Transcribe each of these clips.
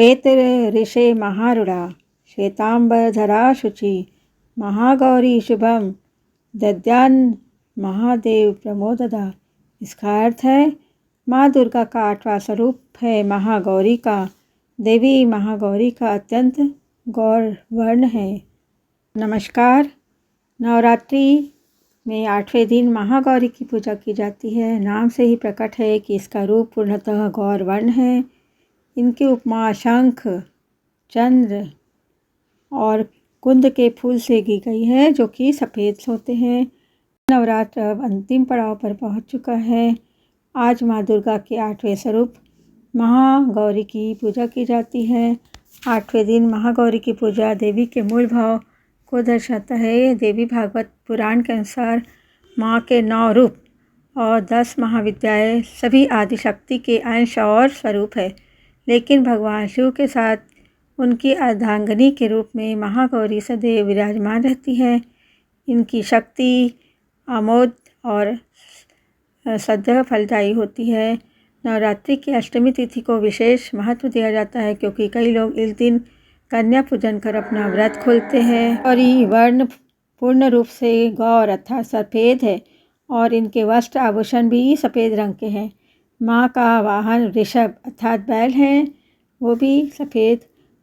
श्वेत ऋषे महारूढ़ा श्वेतांबरधरा शुचि महागौरी शुभम दद्यान महादेव प्रमोददा। इसका अर्थ है माँ दुर्गा का 8वां स्वरूप है महागौरी का। देवी महागौरी का अत्यंत गौर वर्ण है। नमस्कार। नवरात्रि में 8वें दिन महागौरी की पूजा की जाती है। नाम से ही प्रकट है कि इसका रूप पूर्णतः गौर वर्ण है। इनकी उपमा शंख, चंद्र और कुंद के फूल से की गई है जो कि सफ़ेद होते हैं। नवरात्र अब अंतिम पड़ाव पर पहुंच चुका है। आज माँ दुर्गा के 8वें स्वरूप महागौरी की पूजा की जाती है। 8वें दिन महागौरी की पूजा देवी के मूल भाव को दर्शाता है। देवी भागवत पुराण के अनुसार माँ के 9 रूप और 10 महाविद्याएं सभी आदिशक्ति के अंश और स्वरूप है, लेकिन भगवान शिव के साथ उनकी अर्धांगिनी के रूप में महागौरी सदैव विराजमान रहती है। इनकी शक्ति अमोघ और सदैव फलदायी होती है। नवरात्रि की अष्टमी तिथि को विशेष महत्व दिया जाता है क्योंकि कई लोग इस दिन कन्या पूजन कर अपना व्रत खोलते हैं। और ये वर्ण पूर्ण रूप से गौर अर्थात सफ़ेद है और इनके वस्त्र आभूषण भी सफ़ेद रंग के हैं। माँ का वाहन ऋषभ अर्थात बैल हैं, वो भी सफ़ेद।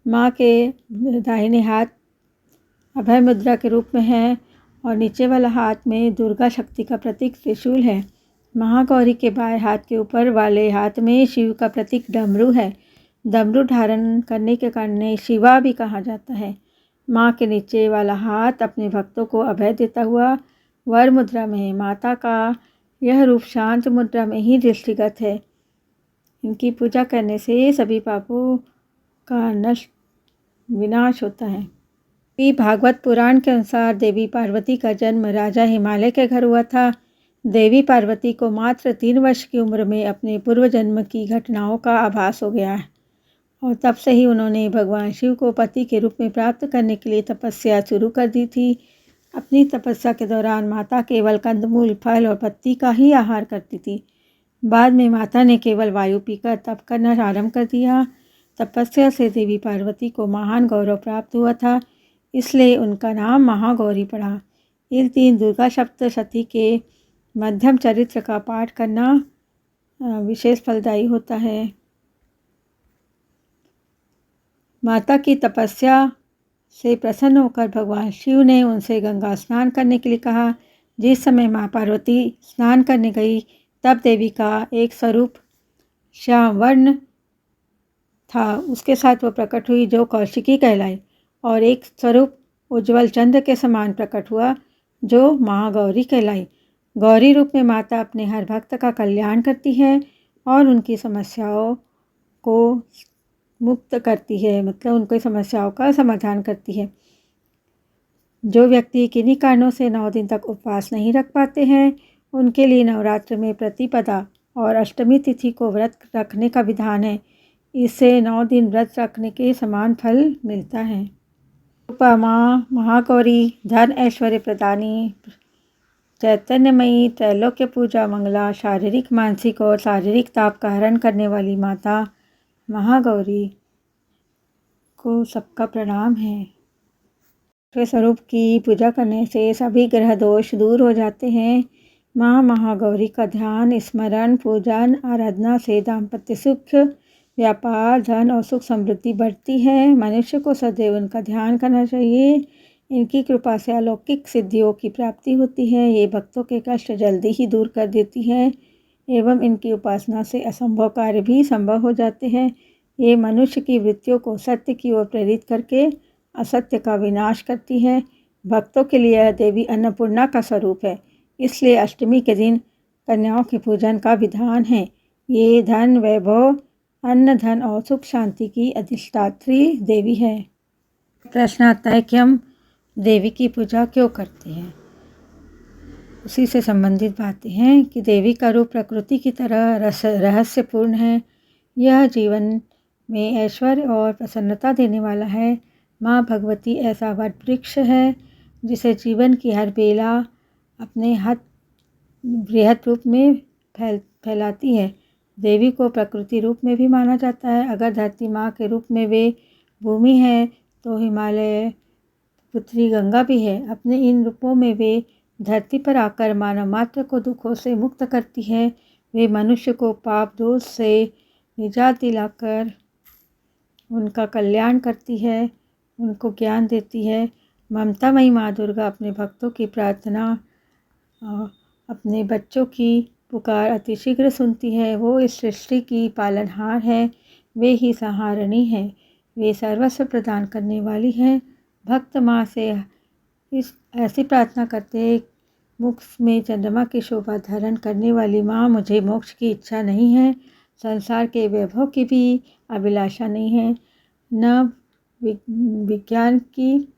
माँ के दाहिने हाथ अभय मुद्रा के रूप में है और नीचे वाला हाथ में दुर्गा शक्ति का प्रतीक त्रिशूल है। महागौरी के बाएं हाथ के ऊपर वाले हाथ में शिव का प्रतीक डमरू है। डमरू धारण करने के कारण शिवा भी कहा जाता है। माँ के नीचे वाला हाथ अपने भक्तों को अभय देता हुआ वर मुद्रा में है। माता का यह रूप शांत मुद्रा में ही दृष्टिगत है। इनकी पूजा करने से सभी पापों का विनाश होता है। भागवत पुराण के अनुसार देवी पार्वती का जन्म राजा हिमालय के घर हुआ था। देवी पार्वती को मात्र 3 वर्ष की उम्र में अपने पूर्व जन्म की घटनाओं का आभास हो गया और तब से ही उन्होंने भगवान शिव को पति के रूप में प्राप्त करने के लिए तपस्या शुरू कर दी थी। अपनी तपस्या के दौरान माता केवल कंदमूल, फल और पत्ती का ही आहार करती थी। बाद में माता ने केवल वायु पीकर तप करना आरंभ कर दिया। तपस्या से देवी पार्वती को महान गौरव प्राप्त हुआ था, इसलिए उनका नाम महागौरी पड़ा। इस दिन दुर्गा सप्तशती के मध्यम चरित्र का पाठ करना विशेष फलदायी होता है। माता की तपस्या से प्रसन्न होकर भगवान शिव ने उनसे गंगा स्नान करने के लिए कहा। जिस समय माँ पार्वती स्नान करने गई तब देवी का एक स्वरूप श्याम वर्ण था, उसके साथ वो प्रकट हुई जो कौशिकी कहलाई, और एक स्वरूप उज्ज्वल चंद्र के समान प्रकट हुआ जो महागौरी कहलाई। गौरी रूप में माता अपने हर भक्त का कल्याण करती है और उनकी समस्याओं को मुक्त करती है, मतलब उनकी समस्याओं का समाधान करती है। जो व्यक्ति किन्हीं कारणों से 9 दिन तक उपवास नहीं रख पाते हैं, उनके लिए नवरात्र में प्रतिपदा और अष्टमी तिथि को व्रत रखने का विधान है। इससे 9 दिन व्रत रखने के समान फल मिलता है। माँ महागौरी धन ऐश्वर्य प्रदानी, चैतन्यमयी, त्रैलोक्य पूजा मंगला, शारीरिक, मानसिक और शारीरिक ताप का हरण करने वाली माता महागौरी को सबका प्रणाम है। स्वरूप की पूजा करने से सभी ग्रह दोष दूर हो जाते हैं। माँ महागौरी का ध्यान, स्मरण, पूजन, आराधना से दाम्पत्य सुख, व्यापार, धन और सुख समृद्धि बढ़ती है। मनुष्य को सदैव उनका ध्यान करना चाहिए। इनकी कृपा से अलौकिक सिद्धियों की प्राप्ति होती है। ये भक्तों के कष्ट जल्दी ही दूर कर देती है एवं इनकी उपासना से असंभव कार्य भी संभव हो जाते हैं। ये मनुष्य की वृत्तियों को सत्य की ओर प्रेरित करके असत्य का विनाश करती है। भक्तों के लिए यह देवी अन्नपूर्णा का स्वरूप है, इसलिए अष्टमी के दिन कन्याओं के पूजन का विधान है। ये धन, वैभव, अन्न, धन और सुख शांति की अधिष्ठात्री देवी है। प्रश्न आता है कि हम देवी की पूजा क्यों करते हैं। उसी से संबंधित बातें हैं कि देवी का रूप प्रकृति की तरह रहस्यपूर्ण है। यह जीवन में ऐश्वर्य और प्रसन्नता देने वाला है। माँ भगवती ऐसा वट वृक्ष है जिसे जीवन की हर बेला अपने बृहद रूप में फैलाती है। देवी को प्रकृति रूप में भी माना जाता है। अगर धरती माँ के रूप में वे भूमि है तो हिमालय पुत्री गंगा भी है। अपने इन रूपों में वे धरती पर आकर मानव मात्र को दुखों से मुक्त करती है। वे मनुष्य को पाप दोष से निजात दिलाकर उनका कल्याण करती है, उनको ज्ञान देती है। ममतामयी माँ दुर्गा अपने भक्तों की प्रार्थना, अपने बच्चों की पुकार अतिशीघ्र सुनती है। वो इस सृष्टि की पालनहार है, वे ही संहारणी है, वे सर्वस्व प्रदान करने वाली है। भक्त माँ से इस ऐसी प्रार्थना करते, मुख में चंद्रमा की शोभा धारण करने वाली माँ, मुझे मोक्ष की इच्छा नहीं है, संसार के वैभव की भी अभिलाषा नहीं है, न विज्ञान की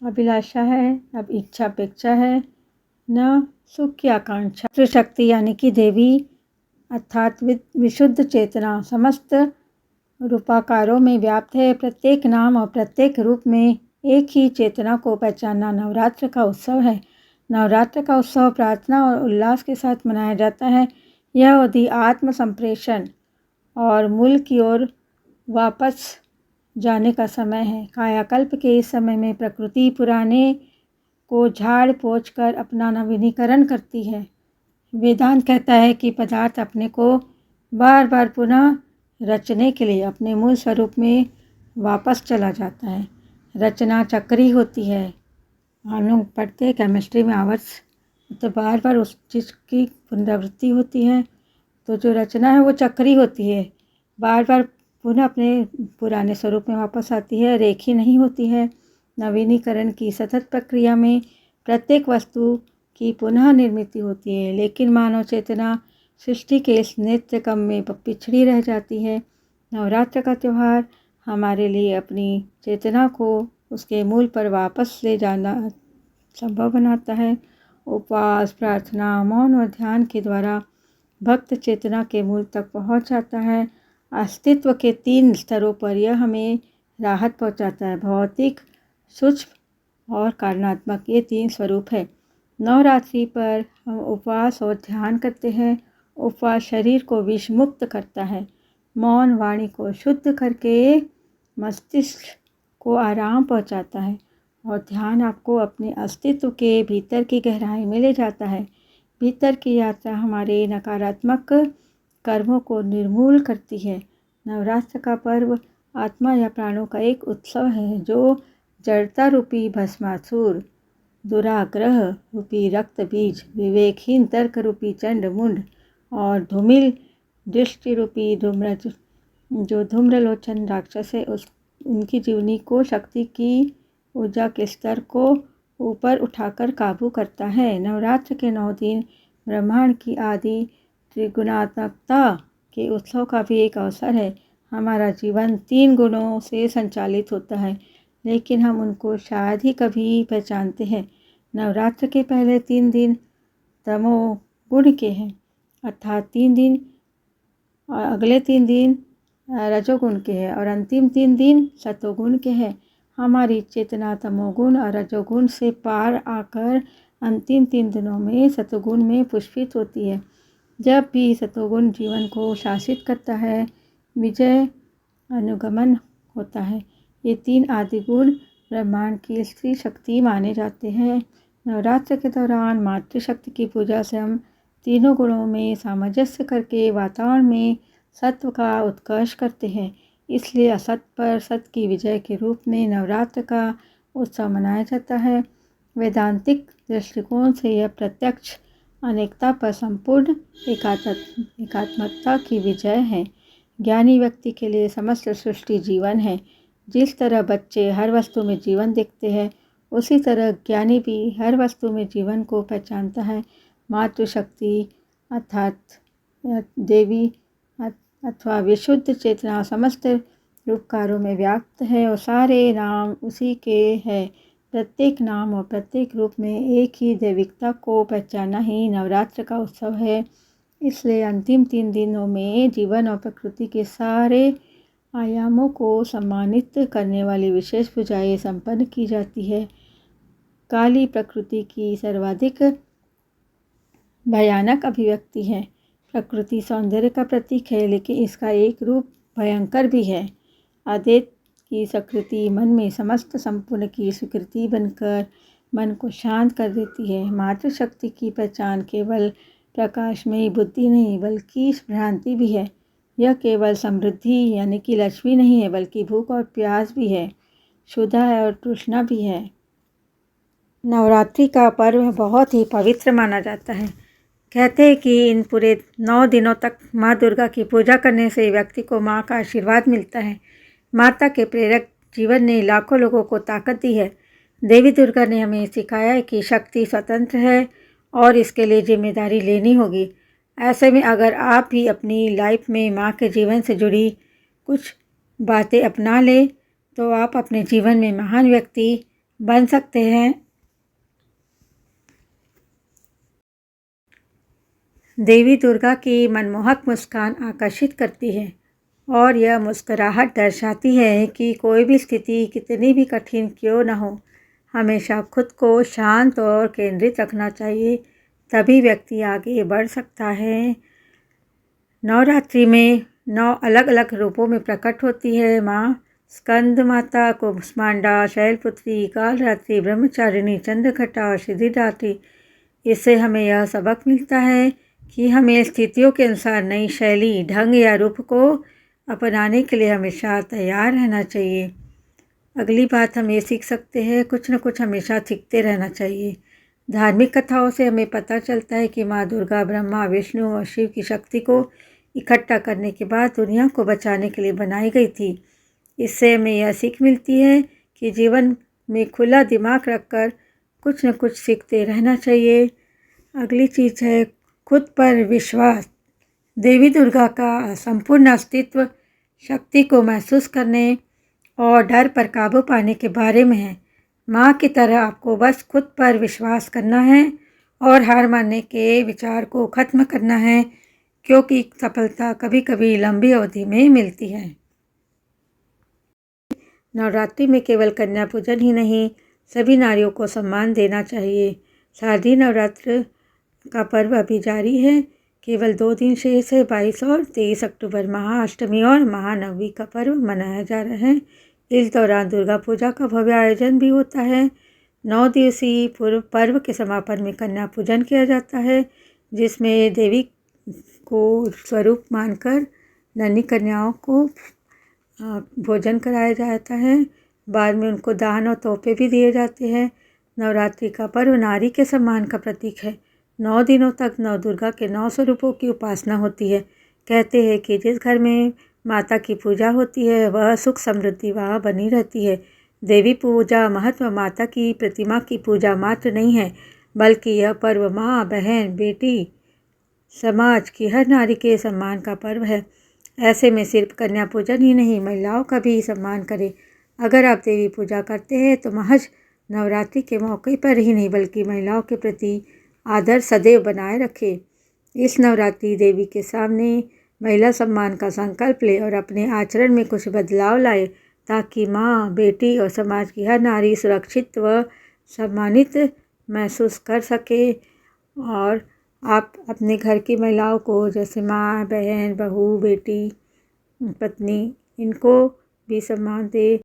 अभिलाषा है, अब इच्छा अपेक्षा है, न सुख की आकांक्षा। शक्ति यानी कि देवी अर्थात विशुद्ध चेतना समस्त रूपाकारों में व्याप्त है। प्रत्येक नाम और प्रत्येक रूप में एक ही चेतना को पहचानना नवरात्र का उत्सव है। नवरात्र का उत्सव प्रार्थना और उल्लास के साथ मनाया जाता है। यह अवधि आत्म संप्रेषण और मूल की ओर वापस जाने का समय है। कायाकल्प के इस समय में प्रकृति पुराने को झाड़ पोंछ कर अपना नवीनीकरण करती है। वेदांत कहता है कि पदार्थ अपने को बार बार पुनः रचने के लिए अपने मूल स्वरूप में वापस चला जाता है। रचना चक्री होती है। हम लोग पढ़ते हैं केमिस्ट्री में आवर्स, तो बार बार उस चीज़ की पुनरावृत्ति होती है। तो जो रचना है वो चक्री होती है, बार बार पुनः अपने पुराने स्वरूप में वापस आती है, रेखी नहीं होती है। नवीनीकरण की सतत प्रक्रिया में प्रत्येक वस्तु की पुनः निर्मित होती है, लेकिन मानव चेतना सृष्टि के इस नित्य क्रम में पिछड़ी रह जाती है। नवरात्र का त्यौहार हमारे लिए अपनी चेतना को उसके मूल पर वापस ले जाना संभव बनाता है। उपवास, प्रार्थना, मौन और ध्यान के द्वारा भक्त चेतना के मूल तक पहुंच जाता है। अस्तित्व के 3 स्तरों पर यह हमें राहत पहुंचाता है, भौतिक, सूक्ष्म और कारणात्मक, ये 3 स्वरूप है। नवरात्रि पर हम उपवास और ध्यान करते हैं। उपवास शरीर को विष मुक्त करता है, मौन वाणी को शुद्ध करके मस्तिष्क को आराम पहुंचाता है, और ध्यान आपको अपने अस्तित्व के भीतर की गहराई में ले जाता है। भीतर की यात्रा हमारे नकारात्मक कर्मों को निर्मूल करती है। नवरात्र का पर्व आत्मा या प्राणों का एक उत्सव है, जो जड़ता रूपी भस्मासुर, दुराग्रह रूपी रक्त बीज, विवेकहीन तर्क रूपी चंड मुंड और धूमिल दृष्टि रूपी धूम्रलोचन राक्षस है, उनकी जीवनी को शक्ति की ऊर्जा के स्तर को ऊपर उठाकर काबू करता है। नवरात्र के 9 दिन ब्रह्मांड की आदि त्रिगुणात्मकता के उत्सव का भी एक अवसर है। हमारा जीवन 3 गुणों से संचालित होता है, लेकिन हम उनको शायद ही कभी पहचानते हैं। नवरात्र के पहले 3 दिन तमोगुण के हैं, अर्थात 3 दिन, और अगले 3 दिन रजोगुण के हैं, और अंतिम 3 दिन सतोगुण के हैं। हमारी चेतना तमोगुण और रजोगुण से पार आकर अंतिम 3 दिनों में सतोगुण में पुष्पित होती है। जब भी सतोगुण जीवन को शासित करता है, विजय अनुगमन होता है। ये 3 आदि गुण ब्रह्मांड की स्त्री शक्ति माने जाते हैं। नवरात्र के दौरान मातृशक्ति की पूजा से हम तीनों गुणों में सामंजस्य करके वातावरण में सत्व का उत्कर्ष करते हैं। इसलिए असत पर सत्य की विजय के रूप में नवरात्र का उत्सव मनाया जाता है। वेदांतिक दृष्टिकोण से यह प्रत्यक्ष अनेकता पर संपूर्ण एकात्मकता की विजय है। ज्ञानी व्यक्ति के लिए समस्त सृष्टि जीवन है। जिस तरह बच्चे हर वस्तु में जीवन देखते हैं, उसी तरह ज्ञानी भी हर वस्तु में जीवन को पहचानता है। मातृशक्ति अर्थात देवी अथवा विशुद्ध चेतना समस्त रूपकारों में व्याप्त है, और सारे नाम उसी के हैं। प्रत्येक नाम और प्रत्येक रूप में एक ही दैविकता को पहचाना ही नवरात्र का उत्सव है। इसलिए अंतिम 3 दिनों में जीवन और प्रकृति के सारे आयामों को सम्मानित करने वाली विशेष पूजाएं संपन्न की जाती है। काली प्रकृति की सर्वाधिक भयानक अभिव्यक्ति है। प्रकृति सौंदर्य का प्रतीक है, लेकिन इसका एक रूप भयंकर भी है। अद्वैत की सकृति मन में समस्त संपूर्ण की स्वीकृति बनकर मन को शांत कर देती है। मातृशक्ति की पहचान केवल प्रकाशमयी बुद्धि नहीं बल्कि भ्रांति भी है। यह केवल समृद्धि यानी कि लक्ष्मी नहीं है, बल्कि भूख और प्यास भी है, क्षुधा है और तृष्णा भी है। नवरात्रि का पर्व बहुत ही पवित्र माना जाता है। कहते हैं कि इन पूरे 9 दिनों तक माँ दुर्गा की पूजा करने से व्यक्ति को माँ का आशीर्वाद मिलता है। माता के प्रेरक जीवन ने लाखों लोगों को ताकत दी है। देवी दुर्गा ने हमें सिखाया है कि शक्ति स्वतंत्र है और इसके लिए जिम्मेदारी लेनी होगी। ऐसे में अगर आप भी अपनी लाइफ में माँ के जीवन से जुड़ी कुछ बातें अपना लें तो आप अपने जीवन में महान व्यक्ति बन सकते हैं। देवी दुर्गा की मनमोहक मुस्कान आकर्षित करती है और यह मुस्कुराहट दर्शाती है कि कोई भी स्थिति कितनी भी कठिन क्यों न हो, हमेशा खुद को शांत और केंद्रित रखना चाहिए, तभी व्यक्ति आगे बढ़ सकता है। नवरात्रि में 9 अलग अलग रूपों में प्रकट होती है माँ। स्कंद माता, कुष्मांडा, शैलपुत्री, कालरात्रि, ब्रह्मचारिणी, चंद्रघटा और सिद्धिदात्री। इससे हमें यह सबक मिलता है कि हमें स्थितियों के अनुसार नई शैली, ढंग या रूप को अपनाने के लिए हमेशा तैयार रहना चाहिए। अगली बात हम ये सीख सकते हैं, कुछ न कुछ हमेशा सीखते रहना चाहिए। धार्मिक कथाओं से हमें पता चलता है कि माँ दुर्गा ब्रह्मा, विष्णु और शिव की शक्ति को इकट्ठा करने के बाद दुनिया को बचाने के लिए बनाई गई थी। इससे हमें यह सीख मिलती है कि जीवन में खुला दिमाग रखकर कुछ न कुछ सीखते रहना चाहिए। अगली चीज़ है खुद पर विश्वास। देवी दुर्गा का संपूर्ण अस्तित्व शक्ति को महसूस करने और डर पर काबू पाने के बारे में है। माँ की तरह आपको बस खुद पर विश्वास करना है और हार मानने के विचार को ख़त्म करना है, क्योंकि सफलता कभी कभी लंबी अवधि में मिलती है। नवरात्रि में केवल कन्या पूजन ही नहीं, सभी नारियों को सम्मान देना चाहिए। शारदीय नवरात्र का पर्व अभी जारी है। केवल 2 दिन शेष है। 22 और 23 अक्टूबर महाअष्टमी और महानवमी का पर्व मनाया जा रहा है। इस दौरान दुर्गा पूजा का भव्य आयोजन भी होता है। 9 दिवसीय पर्व के समापन में कन्या पूजन किया जाता है, जिसमें देवी को स्वरूप मानकर नन्ही कन्याओं को भोजन कराया जाता है। बाद में उनको दान और तोहफे भी दिए जाते हैं। नवरात्रि का पर्व नारी के सम्मान का प्रतीक है। 9 दिनों तक नव दुर्गा के 9 स्वरूपों की उपासना होती है। कहते हैं कि जिस घर में माता की पूजा होती है वह सुख समृद्धि वहाँ बनी रहती है। देवी पूजा महत्व माता की प्रतिमा की पूजा मात्र नहीं है, बल्कि यह पर्व माँ, बहन, बेटी, समाज की हर नारी के सम्मान का पर्व है। ऐसे में सिर्फ कन्या पूजन ही नहीं, महिलाओं का भी सम्मान करें। अगर आप देवी पूजा करते हैं तो महज नवरात्रि के मौके पर ही नहीं, बल्कि महिलाओं के प्रति आदर सदैव बनाए रखें। इस नवरात्रि देवी के सामने महिला सम्मान का संकल्प ले और अपने आचरण में कुछ बदलाव लाए, ताकि माँ, बेटी और समाज की हर नारी सुरक्षित व सम्मानित महसूस कर सके। और आप अपने घर की महिलाओं को, जैसे माँ, बहन, बहू, बेटी, पत्नी, इनको भी सम्मान दें।